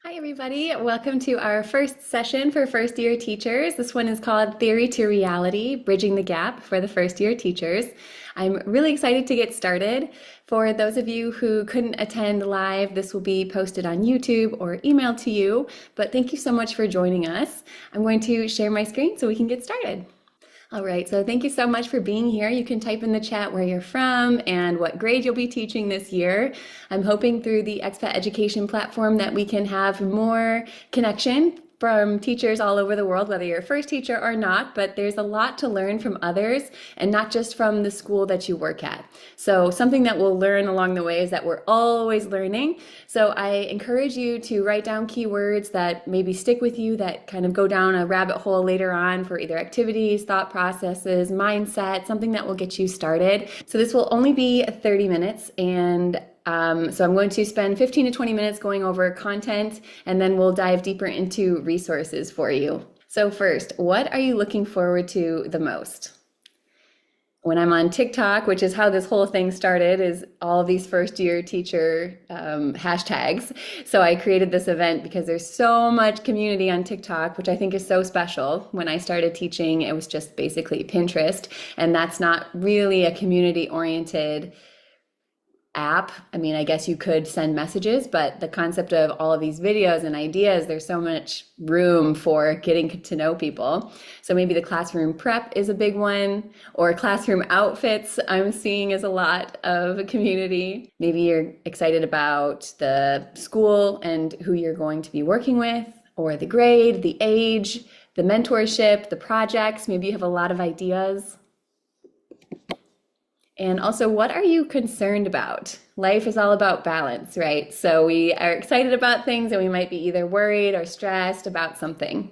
Hi, everybody. Welcome to our first session for first year teachers. This one is called Theory to Reality, Bridging the Gap for the First Year Teachers. I'm really excited to get started. For those of you who couldn't attend live, this will be posted on YouTube or emailed to you, but thank you so much for joining us. I'm going to share my screen so we can get started. All right, so thank you so much for being here. You can type in the chat where you're from and what grade you'll be teaching this year. I'm hoping through the expat education platform that we can have more connection from teachers all over the world, whether you're a first teacher or not, but there's a lot to learn from others and not just from the school that you work at. So something that we'll learn along the way is that we're always learning. So I encourage you to write down keywords that maybe stick with you, that kind of go down a rabbit hole later on for either activities, thought processes, mindset, something that will get you started. So this will only be 30 minutes and so I'm going to spend 15 to 20 minutes going over content, and then we'll dive deeper into resources for you. So first, what are you looking forward to the most? When I'm on TikTok, which is how this whole thing started, is all of these first year teacher hashtags. So I created this event because there's so much community on TikTok, which I think is so special. When I started teaching, it was just basically Pinterest, and that's not really a community-oriented app. I mean, I guess you could send messages, but the concept of all of these videos and ideas, there's so much room for getting to know people. So maybe the classroom prep is a big one, or classroom outfits I'm seeing is a lot of community. Maybe you're excited about the school and who you're going to be working with, or the grade, the age, the mentorship, the projects. Maybe you have a lot of ideas. And also, what are you concerned about? Life is all about balance, right? So we are excited about things and we might be either worried or stressed about something.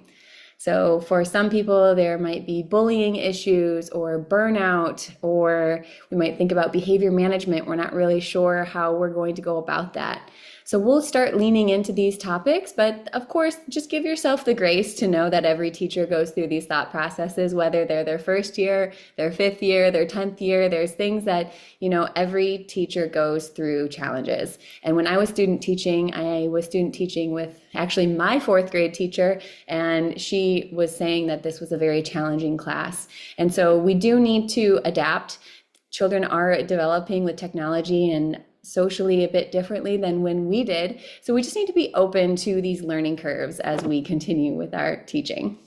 So for some people, there might be bullying issues or burnout, or we might think about behavior management. We're not really sure how we're going to go about that. So we'll start leaning into these topics, but of course, just give yourself the grace to know that every teacher goes through these thought processes, whether they're their first year, their fifth year, their 10th year. There's things that, every teacher goes through challenges. And when I was student teaching, I was student teaching with actually my fourth grade teacher, and she was saying that this was a very challenging class. And so we do need to adapt. Children are developing with technology and socially a bit differently than when we did. So we just need to be open to these learning curves as we continue with our teaching.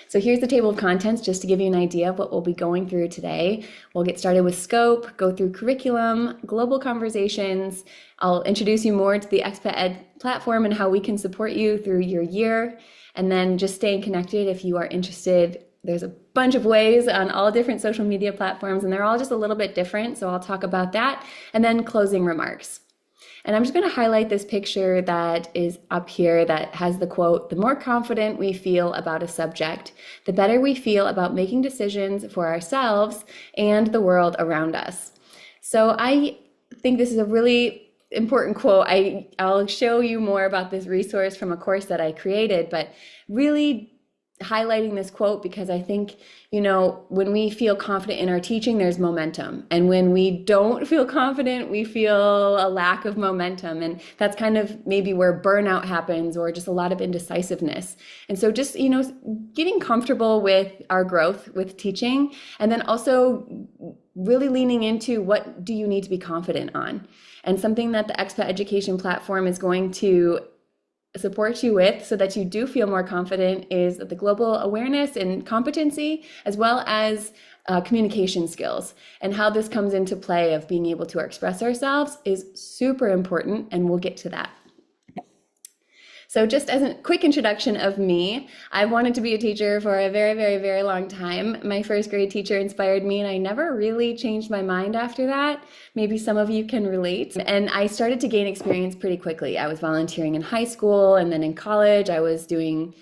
So here's the table of contents just to give you an idea of what we'll be going through today. We'll get started with scope, go through curriculum, global conversations. I'll introduce you more to the Expat Ed platform and how we can support you through your year. And then just staying connected if you are interested. There's a bunch of ways on all different social media platforms, and they're all just a little bit different. So I'll talk about that, and then closing remarks. And I'm just going to highlight this picture that is up here that has the quote, "The more confident we feel about a subject, the better we feel about making decisions for ourselves and the world around us." So I think this is a really important quote. I'll show you more about this resource from a course that I created, but really highlighting this quote because I think, when we feel confident in our teaching, there's momentum. And when we don't feel confident, we feel a lack of momentum. And that's kind of maybe where burnout happens, or just a lot of indecisiveness. And so just, getting comfortable with our growth with teaching, and then also really leaning into what do you need to be confident on. And something that the Expat Education platform is going to support you with so that you do feel more confident is the global awareness and competency, as well as communication skills. And how this comes into play of being able to express ourselves is super important, and we'll get to that. So just as a quick introduction of me, I wanted to be a teacher for a very, very, very long time. My first grade teacher inspired me, and I never really changed my mind after that. Maybe some of you can relate. And I started to gain experience pretty quickly. I was volunteering in high school, and then in college, I was doing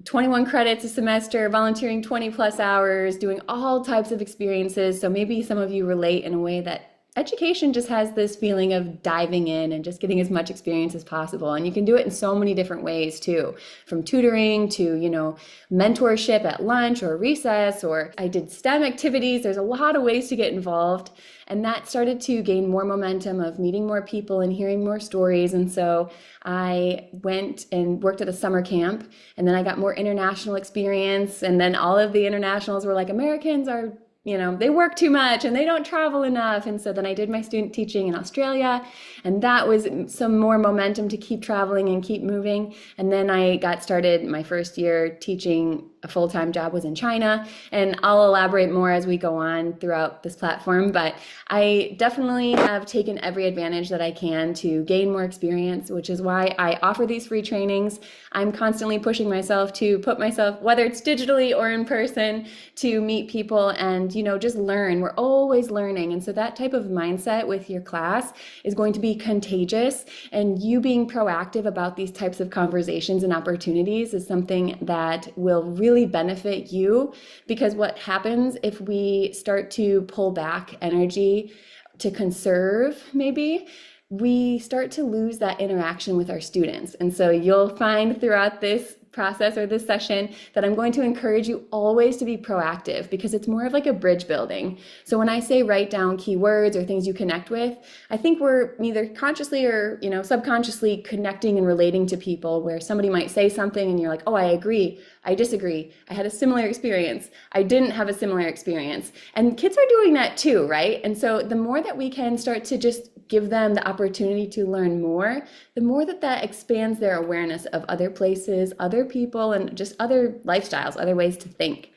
21 credits a semester, volunteering 20 plus hours, doing all types of experiences. So maybe some of you relate in a way that education just has this feeling of diving in and just getting as much experience as possible. And you can do it in so many different ways too, from tutoring to, mentorship at lunch or recess, or I did STEM activities. There's a lot of ways to get involved. And that started to gain more momentum of meeting more people and hearing more stories. And so I went and worked at a summer camp, and then I got more international experience. And then all of the internationals were like, Americans are, they work too much and they don't travel enough. And so then I did my student teaching in Australia, and that was some more momentum to keep traveling and keep moving. And then I got started my first year teaching. A full-time job was in China, and I'll elaborate more as we go on throughout this platform, but I definitely have taken every advantage that I can to gain more experience, which is why I offer these free trainings. I'm constantly pushing myself to put myself, whether it's digitally or in person, to meet people and, just learn. We're always learning. And so that type of mindset with your class is going to be contagious, and you being proactive about these types of conversations and opportunities is something that will really benefit you, because what happens if we start to pull back energy to conserve, maybe we start to lose that interaction with our students. And so you'll find throughout this process or this session that I'm going to encourage you always to be proactive, because it's more of like a bridge building. So when I say write down keywords or things you connect with, I think we're either consciously or subconsciously connecting and relating to people, where somebody might say something and you're like, oh, I agree, I disagree, I had a similar experience, I didn't have a similar experience. And kids are doing that too, right? And so the more that we can start to just give them the opportunity to learn more, the more that expands their awareness of other places, other people, and just other lifestyles, other ways to think.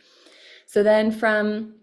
So then from,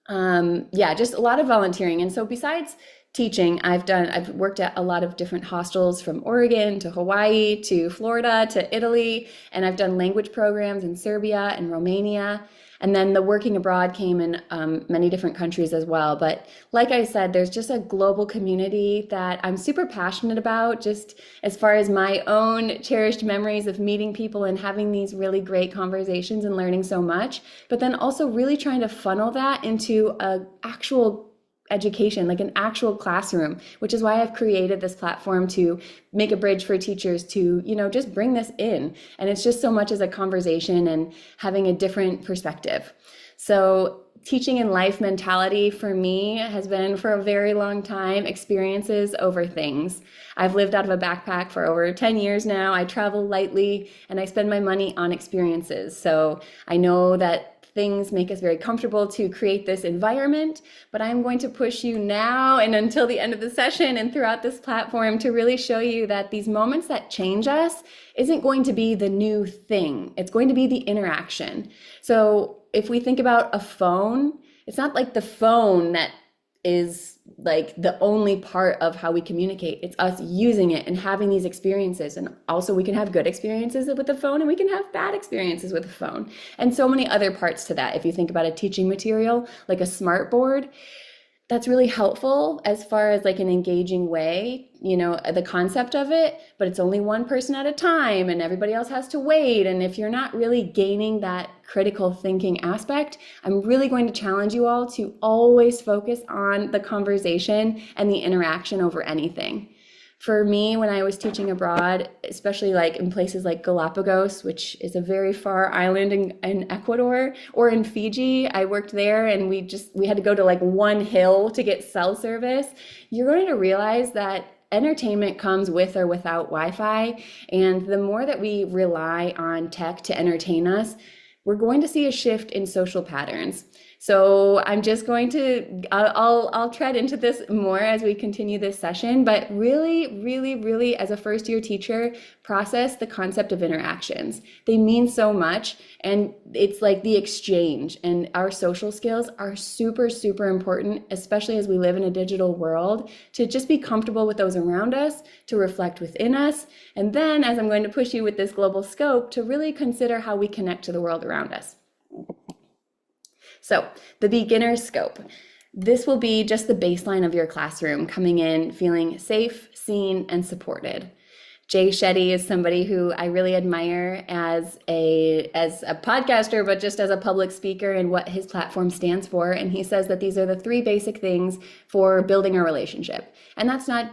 just a lot of volunteering. And so besides teaching, I've worked at a lot of different hostels, from Oregon to Hawaii to Florida to Italy, and I've done language programs in Serbia and Romania. And then the working abroad came in many different countries as well. But like I said, there's just a global community that I'm super passionate about, just as far as my own cherished memories of meeting people and having these really great conversations and learning so much, but then also really trying to funnel that into an actual education, like an actual classroom, which is why I've created this platform to make a bridge for teachers to, just bring this in. And it's just so much as a conversation and having a different perspective. So teaching in life mentality for me has been, for a very long time, experiences over things. I've lived out of a backpack for over 10 years now. I travel lightly and I spend my money on experiences. So I know that things make us very comfortable to create this environment, but I'm going to push you now and until the end of the session and throughout this platform to really show you that these moments that change us isn't going to be the new thing. It's going to be the interaction. So if we think about a phone, it's not like the phone that is like the only part of how we communicate. It's us using it and having these experiences. And also we can have good experiences with the phone, and we can have bad experiences with the phone, and so many other parts to that. If you think about a teaching material like a smart board, that's really helpful as far as like an engaging way, the concept of it, but it's only one person at a time and everybody else has to wait. And if you're not really gaining that critical thinking aspect, I'm really going to challenge you all to always focus on the conversation and the interaction over anything. For me, when I was teaching abroad, especially like in places like Galapagos, which is a very far island in Ecuador, or in Fiji, I worked there and we had to go to like one hill to get cell service. You're going to realize that entertainment comes with or without Wi-Fi. And the more that we rely on tech to entertain us, we're going to see a shift in social patterns. So I'm just going to, I'll tread into this more as we continue this session, but really, really, really, as a first year teacher, process the concept of interactions. They mean so much, and it's like the exchange, and our social skills are super, super important, especially as we live in a digital world, to just be comfortable with those around us, to reflect within us, and then, as I'm going to push you with this global scope, to really consider how we connect to the world around us. So the beginner scope. This will be just the baseline of your classroom, coming in feeling safe, seen, and supported. Jay Shetty is somebody who I really admire as a podcaster, but just as a public speaker and what his platform stands for. And he says that these are the three basic things for building a relationship. And that's not,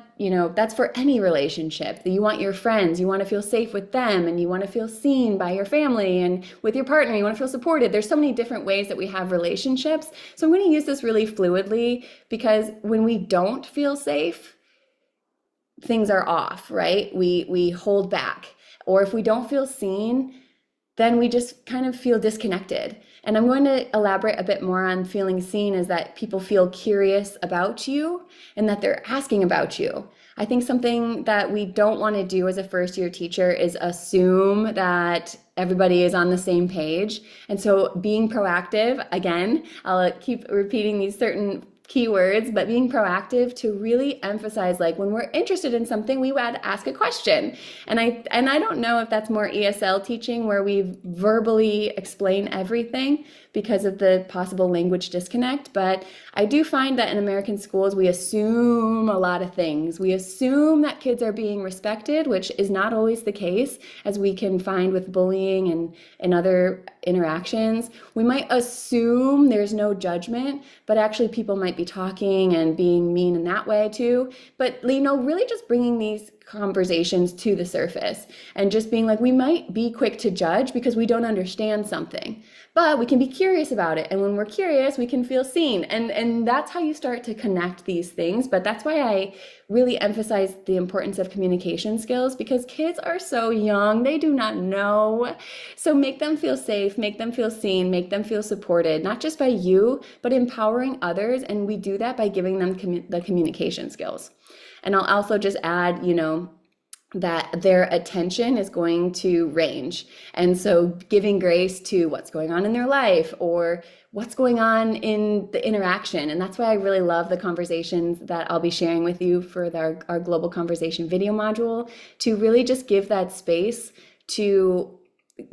that's for any relationship. You want your friends, you want to feel safe with them, and you want to feel seen by your family and with your partner, you want to feel supported. There's so many different ways that we have relationships. So I'm going to use this really fluidly, because when we don't feel safe, things are off, right? We hold back. Or if we don't feel seen, then we just kind of feel disconnected. And I'm going to elaborate a bit more on feeling seen, is that people feel curious about you and that they're asking about you. I think something that we don't want to do as a first-year teacher is assume that everybody is on the same page. And so being proactive, again, I'll keep repeating these certain keywords, but being proactive to really emphasize, like, when we're interested in something, we would ask a question. And I don't know if that's more ESL teaching, where we verbally explain everything because of the possible language disconnect. But I do find that in American schools, we assume a lot of things. We assume that kids are being respected, which is not always the case, as we can find with bullying and other interactions. We might assume there's no judgment, but actually people might be talking and being mean in that way too. But, really just bringing these conversations to the surface and just being like, we might be quick to judge because we don't understand something, but we can be curious about it. And when we're curious, we can feel seen. And that's how you start to connect these things. But that's why I really emphasize the importance of communication skills, because kids are so young, they do not know. So make them feel safe, make them feel seen, make them feel supported, not just by you, but empowering others. And we do that by giving them the communication skills. And I'll also just add, that their attention is going to range. And so giving grace to what's going on in their life or what's going on in the interaction. And that's why I really love the conversations that I'll be sharing with you for our Global Conversation video module, to really just give that space to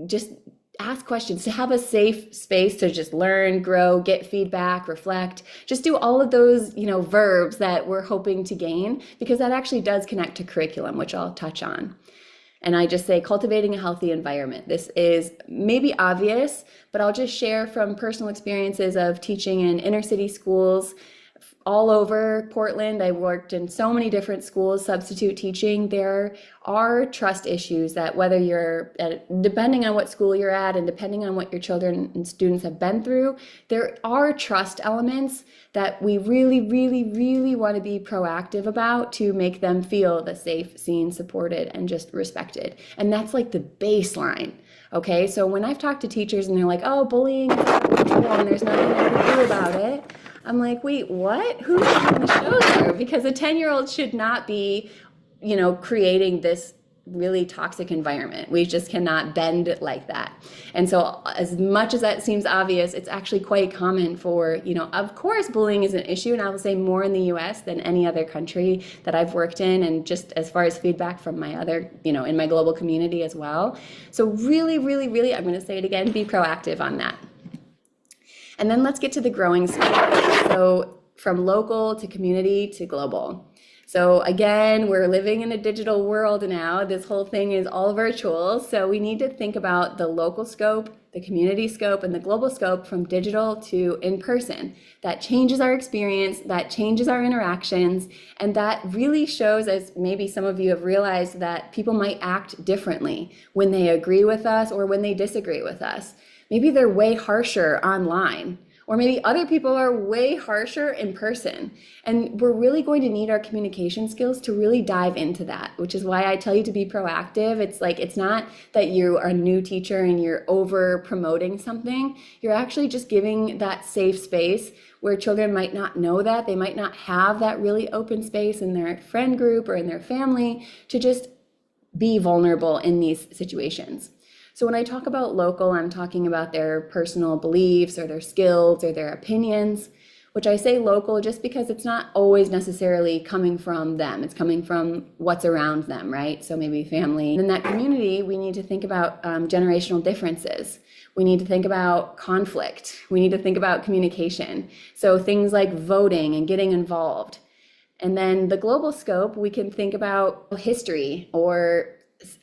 just ask questions, to have a safe space to just learn, grow, get feedback, reflect, just do all of those, verbs that we're hoping to gain, because that actually does connect to curriculum, which I'll touch on. And I just say cultivating a healthy environment. This is maybe obvious, but I'll just share from personal experiences of teaching in inner city schools all over Portland. I worked in so many different schools, substitute teaching. There are trust issues that, whether you're depending on what school you're at and depending on what your children and students have been through, there are trust elements that we really, really, really want to be proactive about to make them feel the safe, seen, supported, and just respected. And that's like the baseline. Okay, so when I've talked to teachers and they're like, oh, bullying is out of control and there's nothing I can do about it, I'm like, wait, what? Who's on the show there? Because a 10-year-old should not be, creating this really toxic environment. We just cannot bend it like that. And so as much as that seems obvious, it's actually quite common for, of course, bullying is an issue. And I will say more in the US than any other country that I've worked in. And just as far as feedback from my other, in my global community as well. So really, really, really, I'm going to say it again, be proactive on that. And then let's get to the growing stage. So from local to community to global. So again, we're living in a digital world now. This whole thing is all virtual. So we need to think about the local scope, the community scope, and the global scope from digital to in person. That changes our experience, that changes our interactions, and that really shows, as maybe some of you have realized, that people might act differently when they agree with us or when they disagree with us. Maybe they're way harsher online, or maybe other people are way harsher in person. And we're really going to need our communication skills to really dive into that, which is why I tell you to be proactive. It's not that you are a new teacher and you're over promoting something. You're actually just giving that safe space where children might not know that. They might not have that really open space in their friend group or in their family to just be vulnerable in these situations. So when I talk about local, I'm talking about their personal beliefs or their skills or their opinions, which I say local just because it's not always necessarily coming from them. It's coming from what's around them, right? So maybe family. And in that community, we need to think about generational differences. We need to think about conflict. We need to think about communication. So things like voting and getting involved. And then the global scope, we can think about history or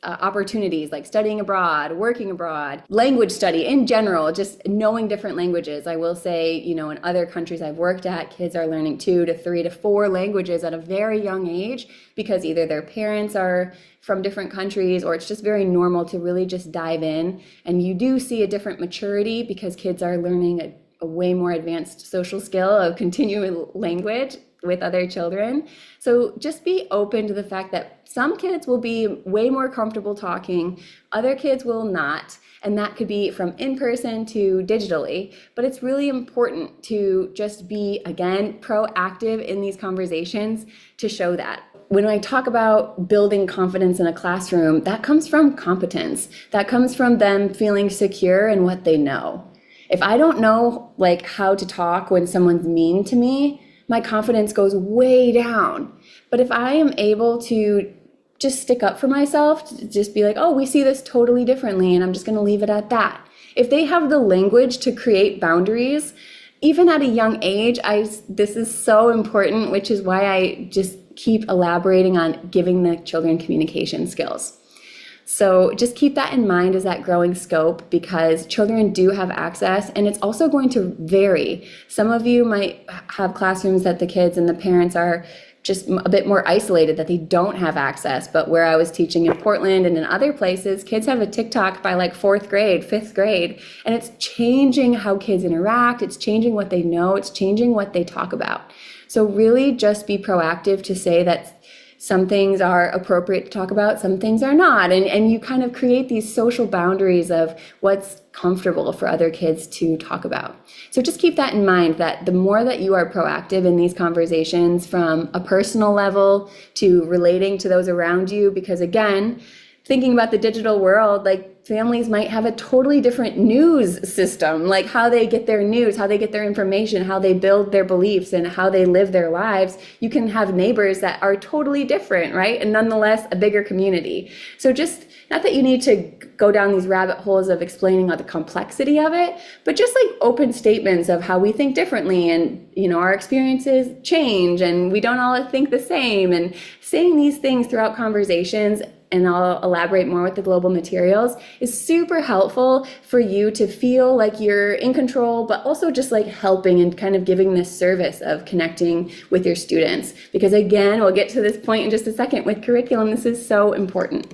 opportunities like studying abroad, working abroad, language study in general, just knowing different languages. I will say, in other countries I've worked at, kids are learning 2 to 3 to 4 languages at a very young age because either their parents are from different countries or it's just very normal to really just dive in. And you do see a different maturity because kids are learning a way more advanced social skill of continuing language with other children. So just be open to the fact that some kids will be way more comfortable talking, other kids will not, and that could be from in person to digitally. But it's really important to just be, again, proactive in these conversations to show that. When I talk about building confidence in a classroom, that comes from competence. That comes from them feeling secure in what they know. If I don't know how to talk when someone's mean to me, my confidence goes way down. But if I am able to just stick up for myself, just be like, oh, we see this totally differently, and I'm just going to leave it at that. If they have the language to create boundaries, even at a young age, this is so important, which is why I just keep elaborating on giving the children communication skills. So just keep that in mind as that growing scope, because children do have access, and it's also going to vary. Some of you might have classrooms that the kids and the parents are just a bit more isolated, that they don't have access. But where I was teaching in Portland and in other places, kids have a TikTok by 4th grade, 5th grade, and it's changing how kids interact. It's changing what they know. It's changing what they talk about. So really just be proactive to say that some things are appropriate to talk about, some things are not. And you kind of create these social boundaries of what's comfortable for other kids to talk about. So just keep that in mind, that the more that you are proactive in these conversations from a personal level to relating to those around you, because again, thinking about the digital world, families might have a totally different news system, how they get their news, how they get their information, how they build their beliefs, and how they live their lives. You can have neighbors that are totally different, right? And nonetheless, a bigger community. So just, not that you need to go down these rabbit holes of explaining the complexity of it, but just open statements of how we think differently, and our experiences change and we don't all think the same, and saying these things throughout conversations, and I'll elaborate more with the global materials, is super helpful for you to feel like you're in control, but also just helping and kind of giving this service of connecting with your students. Because again, we'll get to this point in just a second with curriculum, this is so important.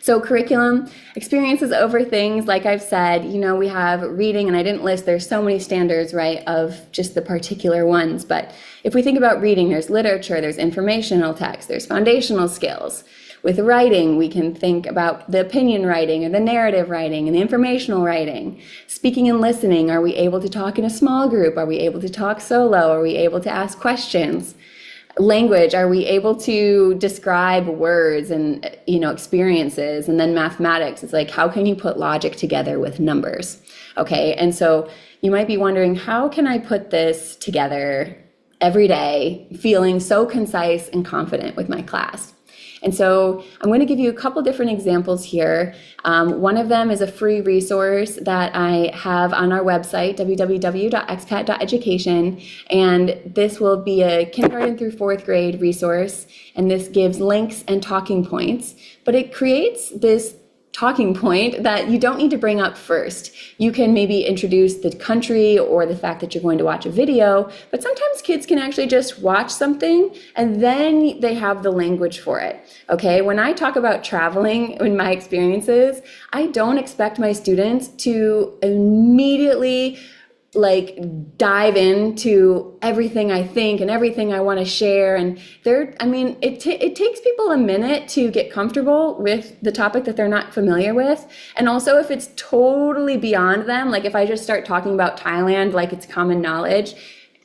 So curriculum, experiences over things, like I've said, we have reading, and I didn't list, there's so many standards, right, of just the particular ones. But if we think about reading, there's literature, there's informational text, there's foundational skills. With writing, we can think about the opinion writing or the narrative writing and the informational writing. Speaking and listening, are we able to talk in a small group? Are we able to talk solo? Are we able to ask questions? Language, are we able to describe words and experiences? And then mathematics, it's how can you put logic together with numbers? Okay, and so you might be wondering, how can I put this together every day feeling so concise and confident with my class? And so I'm going to give you a couple different examples here. One of them is a free resource that I have on our website, www.expat.education, and this will be a kindergarten through 4th grade resource, and this gives links and talking points, but it creates this talking point that you don't need to bring up first. You can maybe introduce the country or the fact that you're going to watch a video, but sometimes kids can actually just watch something and then they have the language for it. Okay, when I talk about traveling in my experiences, I don't expect my students to immediately dive into everything I think and everything I want to share. And it takes people a minute to get comfortable with the topic that they're not familiar with. And also, if it's totally beyond them, if I just start talking about Thailand like it's common knowledge,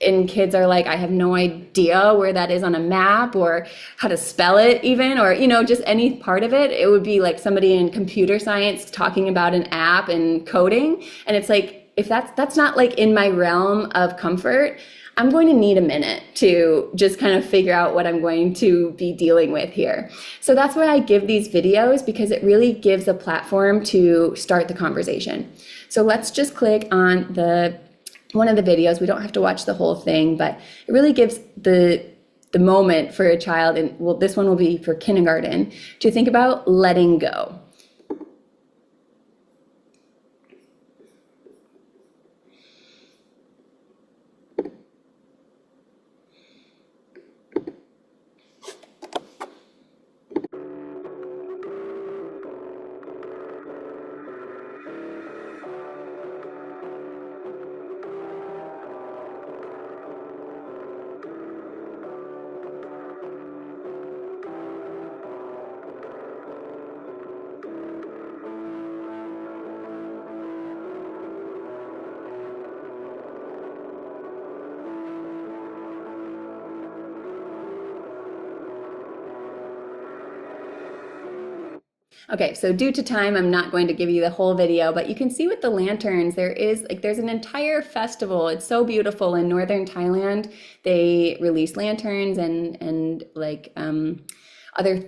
and kids are I have no idea where that is on a map or how to spell it even, or just any part of it, it would be somebody in computer science talking about an app and coding, and it's if that's not in my realm of comfort, I'm going to need a minute to just kind of figure out what I'm going to be dealing with here. So that's why I give these videos, because it really gives a platform to start the conversation. So let's just click on one of the videos. We don't have to watch the whole thing, but it really gives the the moment for a child, and well, this one will be for kindergarten, to think about letting go. Okay, so due to time, I'm not going to give you the whole video, but you can see with the lanterns, there's an entire festival. It's so beautiful in northern Thailand. They release lanterns and like other,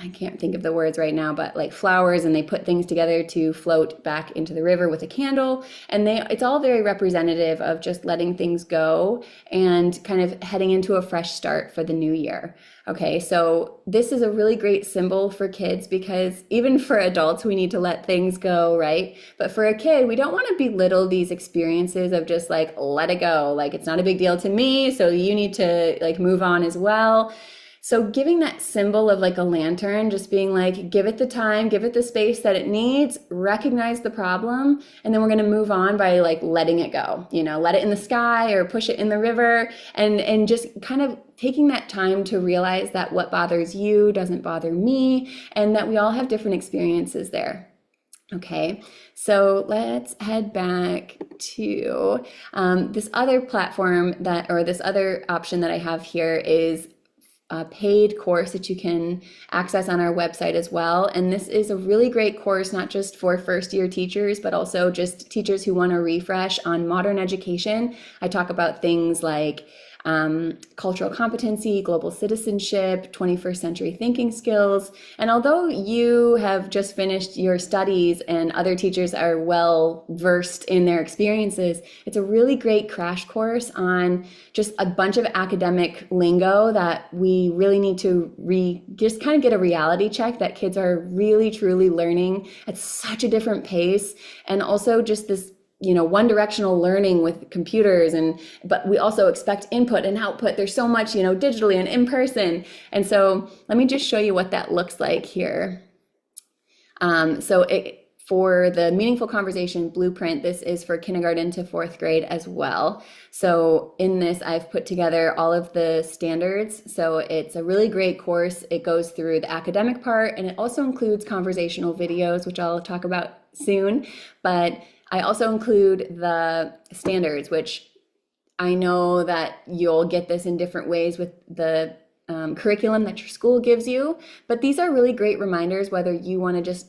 I can't think of the words right now, but like flowers, and they put things together to float back into the river with a candle. And it's all very representative of just letting things go and kind of heading into a fresh start for the new year. Okay, so this is a really great symbol for kids, because even for adults, we need to let things go, right? But for a kid, we don't want to belittle these experiences of just like, let it go. Like, it's not a big deal to me, so you need to like move on as well. So giving that symbol of like a lantern, just being like, give it the time, give it the space that it needs, recognize the problem, and then we're going to move on by like letting it go, let it in the sky or push it in the river, and just kind of taking that time to realize that what bothers you doesn't bother me, and that we all have different experiences there. Okay, so let's head back to this other platform this other option that I have here is a paid course that you can access on our website as well. And this is a really great course, not just for first-year teachers, but also just teachers who want to refresh on modern education. I talk about things like cultural competency, global citizenship, 21st century thinking skills. And although you have just finished your studies and other teachers are well versed in their experiences, it's a really great crash course on just a bunch of academic lingo that we really need to just kind of get a reality check that kids are really truly learning at such a different pace. And also just this one directional learning with computers, but we also expect input and output. There's so much, digitally and in person. And so let me just show you what that looks like here. For the Meaningful Conversation Blueprint, this is for kindergarten to fourth grade as well. So in this, I've put together all of the standards. So it's a really great course. It goes through the academic part, and it also includes conversational videos, which I'll talk about soon. But I also include the standards, which I know that you'll get this in different ways with the curriculum that your school gives you. But these are really great reminders, whether you want to just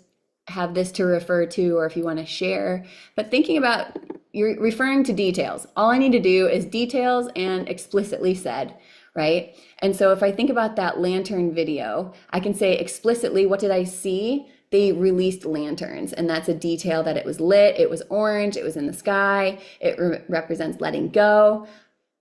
have this to refer to or if you want to share. But thinking about, you're referring to details. All I need to do is details and explicitly said, right? And so if I think about that lantern video, I can say explicitly, what did I see? They released lanterns, and that's a detail that it was lit, it was orange, it was in the sky, it represents letting go.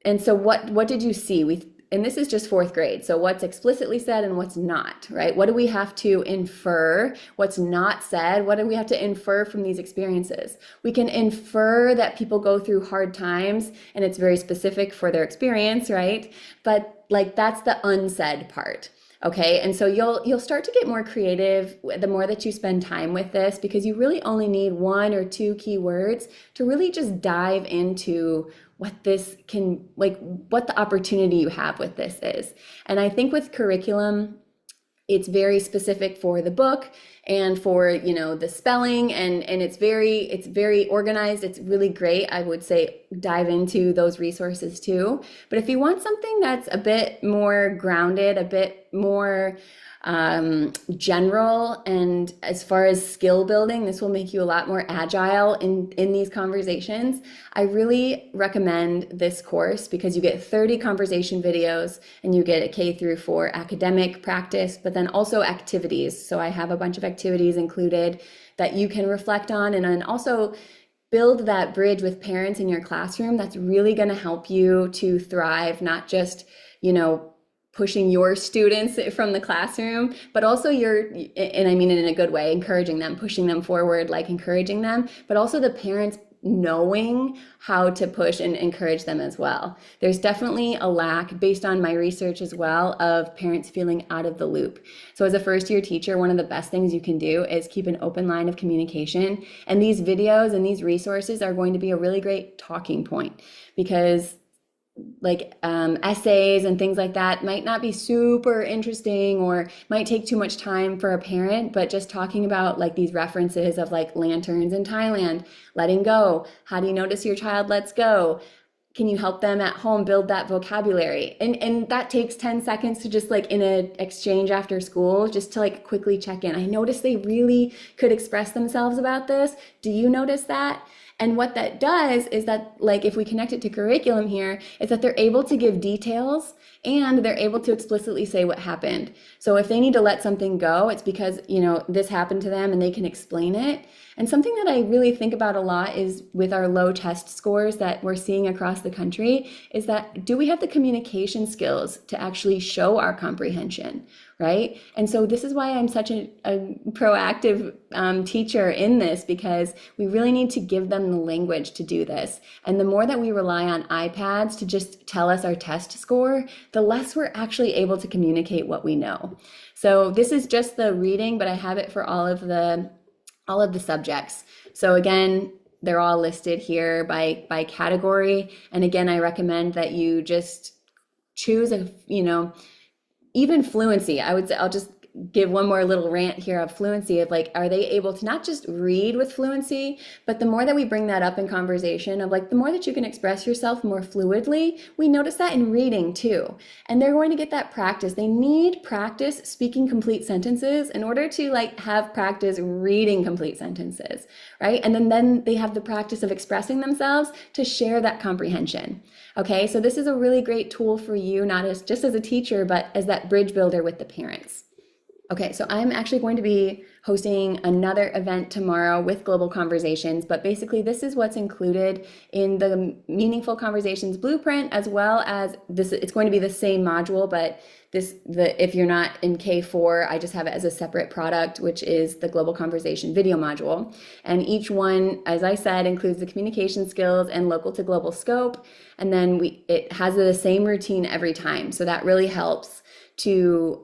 And so what did you see? And this is just fourth grade, so what's explicitly said and what's not, right? What do we have to infer? What's not said? What do we have to infer from these experiences? We can infer that people go through hard times, and it's very specific for their experience, right? But like, that's the unsaid part. Okay, and so you'll start to get more creative the more that you spend time with this, because you really only need one or two key words to really just dive into what the opportunity you have with this is. And I think with curriculum, it's very specific for the book and for the spelling, and it's very organized. It's really great. I would say dive into those resources too. But if you want something that's a bit more grounded, a bit more general, and as far as skill building, this will make you a lot more agile in these conversations. I really recommend this course because you get 30 conversation videos and you get a K through 4 academic practice, but then also activities. So I have a bunch of activities included that you can reflect on, and then also build that bridge with parents in your classroom. That's really going to help you to thrive, not just, pushing your students from the classroom, but also and I mean it in a good way, encouraging them, pushing them forward, like encouraging them, but also the parents knowing how to push and encourage them as well. There's definitely a lack, based on my research as well, of parents feeling out of the loop. So as a first-year teacher, one of the best things you can do is keep an open line of communication. And these videos and these resources are going to be a really great talking point, because like essays and things like that might not be super interesting or might take too much time for a parent, but just talking about like these references of like lanterns in Thailand, letting go, how do you notice your child lets go? Can you help them at home build that vocabulary? And that takes 10 seconds to just like in an exchange after school, just to like quickly check in. I noticed they really could express themselves about this. Do you notice that? And what that does is that, like, if we connect it to curriculum here, is that they're able to give details and they're able to explicitly say what happened. So if they need to let something go, it's because, you know, this happened to them and they can explain it. And something that I really think about a lot is with our low test scores that we're seeing across the country, is that do we have the communication skills to actually show our comprehension, right? And so this is why I'm such a proactive teacher in this, because we really need to give them the language to do this. And the more that we rely on iPads to just tell us our test score, the less we're actually able to communicate what we know. So this is just the reading, but I have it for all of the subjects. So again, they're all listed here by category. And again, I recommend that you just choose even fluency. I would say, I'll just give one more little rant here of fluency, of like, are they able to not just read with fluency, but the more that we bring that up in conversation, of like, the more that you can express yourself more fluidly, we notice that in reading too. And they're going to get that practice. They need practice speaking complete sentences in order to like have practice reading complete sentences, right? And then they have the practice of expressing themselves to share that comprehension. Okay, so this is a really great tool for you, not as just as a teacher, but as that bridge builder with the parents. Okay, so I'm actually going to be hosting another event tomorrow with Global Conversations, but basically this is what's included in the Meaningful Conversations Blueprint, as well as this. It's going to be the same module, but if you're not in K4, I just have it as a separate product, which is the Global Conversation video module. And each one, as I said, includes the communication skills and local to global scope. And then it has the same routine every time. So that really helps to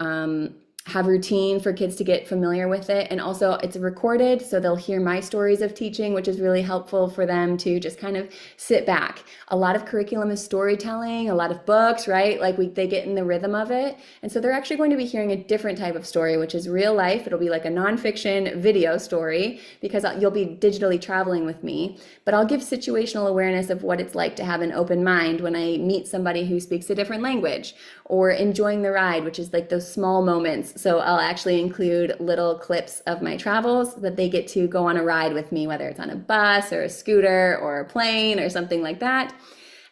have routine for kids to get familiar with it. And also it's recorded, so they'll hear my stories of teaching, which is really helpful for them to just kind of sit back. A lot of curriculum is storytelling, a lot of books, right? Like they get in the rhythm of it. And so they're actually going to be hearing a different type of story, which is real life. It'll be like a nonfiction video story, because you'll be digitally traveling with me, but I'll give situational awareness of what it's like to have an open mind when I meet somebody who speaks a different language, or enjoying the ride, which is like those small moments. So I'll actually include little clips of my travels that they get to go on a ride with me, whether it's on a bus or a scooter or a plane or something like that.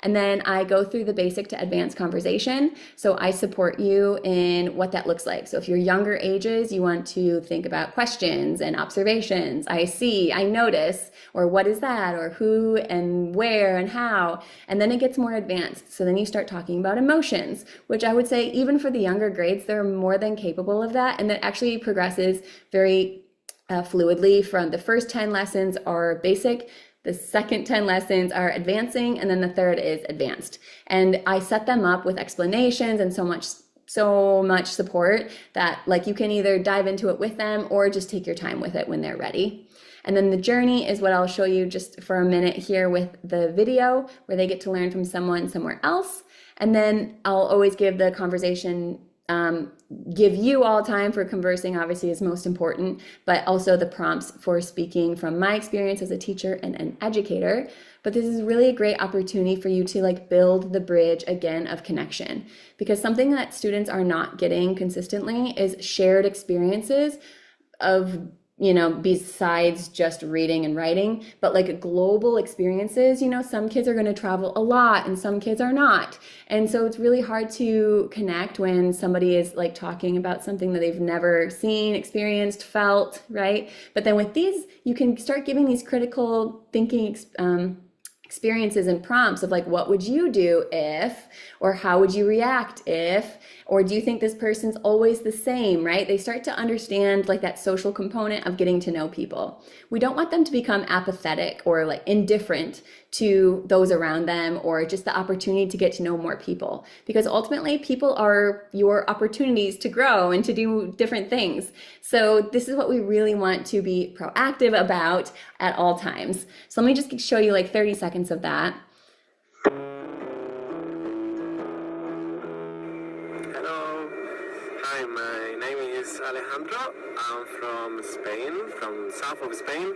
And then I go through the basic to advanced conversation. So I support you in what that looks like. So if you're younger ages, you want to think about questions and observations. I see, I notice, or what is that, or who and where and how. And then it gets more advanced. So then you start talking about emotions, which I would say even for the younger grades, they're more than capable of that. And that actually progresses very fluidly. From the first 10 lessons are basic, the second 10 lessons are advancing, and then the third is advanced. And I set them up with explanations and so much support that like you can either dive into it with them or just take your time with it when they're ready. And then the journey is what I'll show you just for a minute here with the video, where they get to learn from someone somewhere else. And then I'll always give the conversation, give you all time for conversing, obviously is most important, but also the prompts for speaking from my experience as a teacher and an educator. But this is really a great opportunity for you to like build the bridge again of connection, because something that students are not getting consistently is shared experiences of, you know, besides just reading and writing, but like global experiences. You know, some kids are going to travel a lot and some kids are not. And so it's really hard to connect when somebody is like talking about something that they've never seen, experienced, felt, right? But then with these, you can start giving these critical thinking experiences and prompts of like, what would you do if, or how would you react if, Or do you think this person's always the same, right? They start to understand like that social component of getting to know people. We don't want them to become apathetic or like indifferent to those around them, or just the opportunity to get to know more people, because ultimately people are your opportunities to grow and to do different things. So this is what we really want to be proactive about at all times. So let me just show you like 30 seconds of that. Hello, hi, my name is Alejandro. I'm from Spain, from south of Spain.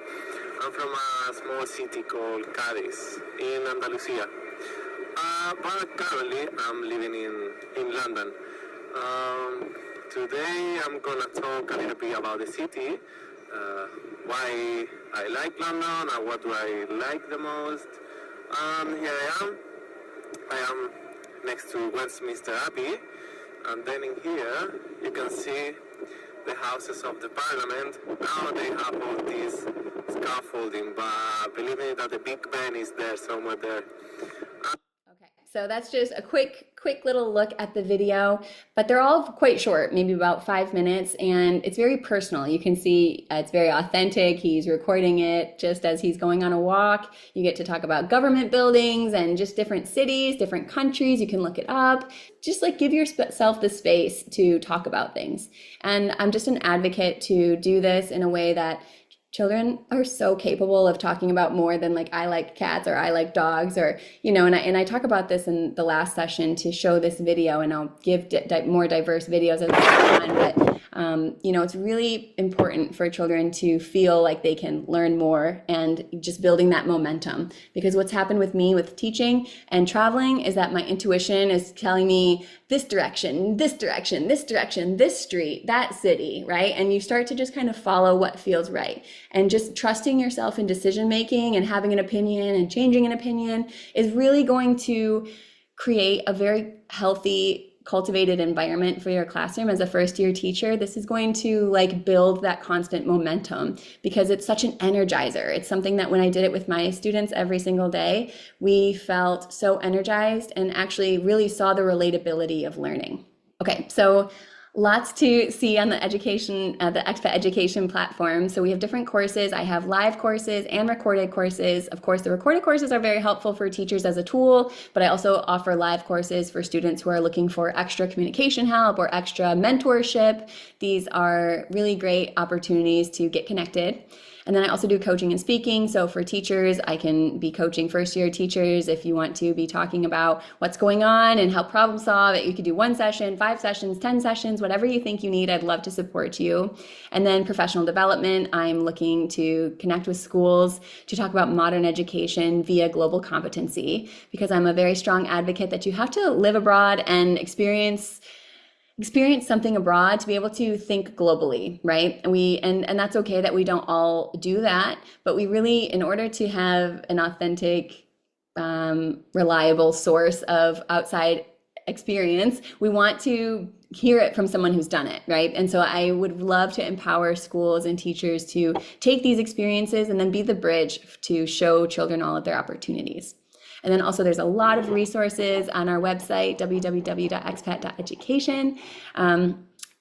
I'm from a small city called Cádiz in Andalusia. But currently I'm living in London. Today I'm gonna talk a little bit about the city, why I like London and what do I like the most. Here I am. I am next to Westminster Abbey, and then in here you can see the houses of the Parliament. Now they have all this scaffolding, but believe me that the Big Ben is there somewhere there. Okay, so that's just a quick little look at the video, but they're all quite short, maybe about 5 minutes, and it's very personal. You can see it's very authentic. He's recording it just as he's going on a walk. You get to talk about government buildings and just different cities, different countries. You can look it up. Just like give yourself the space to talk about things. And I'm just an advocate to do this in a way that children are so capable of talking about more than like I like cats or I like dogs, or and I talk about this in the last session to show this video, and I'll give more diverse videos as we go on. But it's really important for children to feel like they can learn more, and just building that momentum. Because what's happened with me with teaching and traveling is that my intuition is telling me this direction, this direction, this direction, this street, that city, right? And you start to just kind of follow what feels right. And just trusting yourself in decision making and having an opinion and changing an opinion is really going to create a very healthy, cultivated environment for your classroom. As a first year teacher, this is going to like build that constant momentum, because it's such an energizer. It's something that when I did it with my students every single day, we felt so energized and actually really saw the relatability of learning. Okay, so lots to see on the expat education platform. So we have different courses. I have live courses and recorded courses. Of course, the recorded courses are very helpful for teachers as a tool, but I also offer live courses for students who are looking for extra communication help or extra mentorship. These are really great opportunities to get connected. And then I also do coaching and speaking. So for teachers, I can be coaching first year teachers. If you want to be talking about what's going on and help problem solve it, you could do 1 session, 5 sessions, 10 sessions, whatever you think you need. I'd love to support you. And then professional development, I'm looking to connect with schools to talk about modern education via global competency, because I'm a very strong advocate that you have to live abroad and experience something abroad to be able to think globally, right? And that's okay that we don't all do that, but we really, in order to have an authentic, reliable source of outside experience, we want to hear it from someone who's done it, right? And so I would love to empower schools and teachers to take these experiences and then be the bridge to show children all of their opportunities. And then also there's a lot of resources on our website, www.expat.education.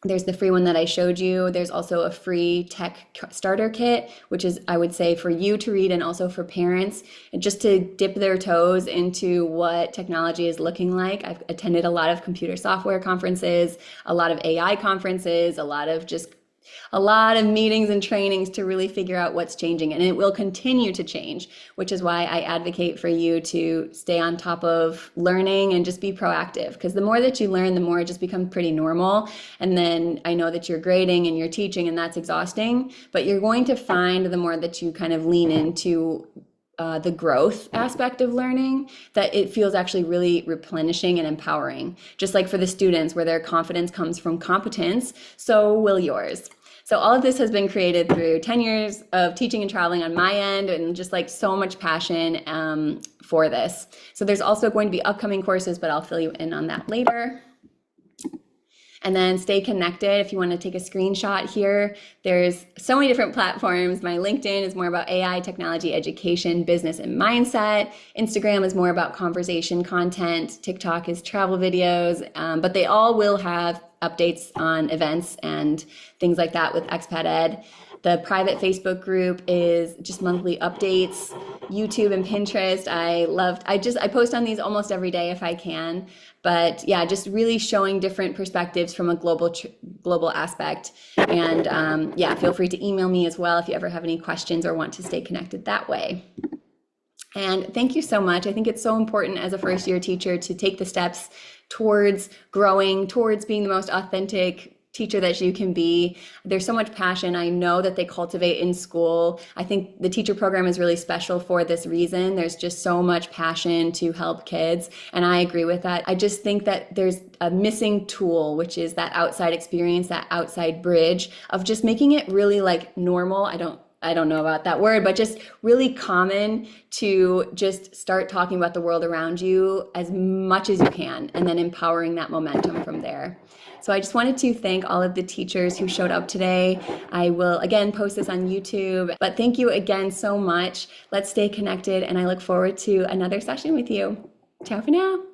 There's the free one that I showed you. There's also a free tech starter kit, which is, I would say, for you to read and also for parents, and just to dip their toes into what technology is looking like. I've attended a lot of computer software conferences, a lot of AI conferences, a lot of meetings and trainings to really figure out what's changing, and it will continue to change, which is why I advocate for you to stay on top of learning and just be proactive, because the more that you learn, the more it just becomes pretty normal. And then I know that you're grading and you're teaching, and that's exhausting, but you're going to find the more that you kind of lean into the growth aspect of learning, that it feels actually really replenishing and empowering. Just like for the students, where their confidence comes from competence, so will yours. So all of this has been created through 10 years of teaching and traveling on my end, and just like so much passion for this. So there's also going to be upcoming courses, but I'll fill you in on that later. And then stay connected. If you want to take a screenshot here, there's so many different platforms. My LinkedIn is more about AI, technology, education, business, and mindset. Instagram is more about conversation content. TikTok is travel videos, but they all will have updates on events and things like that with Expat Ed. The private Facebook group is just monthly updates. YouTube and Pinterest, I post on these almost every day if I can. But yeah, just really showing different perspectives from a global aspect. And yeah, feel free to email me as well if you ever have any questions or want to stay connected that way. And thank you so much. I think it's so important as a first year teacher to take the steps towards growing, towards being the most authentic teacher that you can be. There's so much passion I know that they cultivate in school. I think the teacher program is really special for this reason. There's just so much passion to help kids, and I agree with that. I just think that there's a missing tool, which is that outside experience, that outside bridge of just making it really like normal. I don't know about that word, but just really common to just start talking about the world around you as much as you can, and then empowering that momentum from there. So I just wanted to thank all of the teachers who showed up today. I will again post this on YouTube, but thank you again so much. Let's stay connected, and I look forward to another session with you. Ciao for now.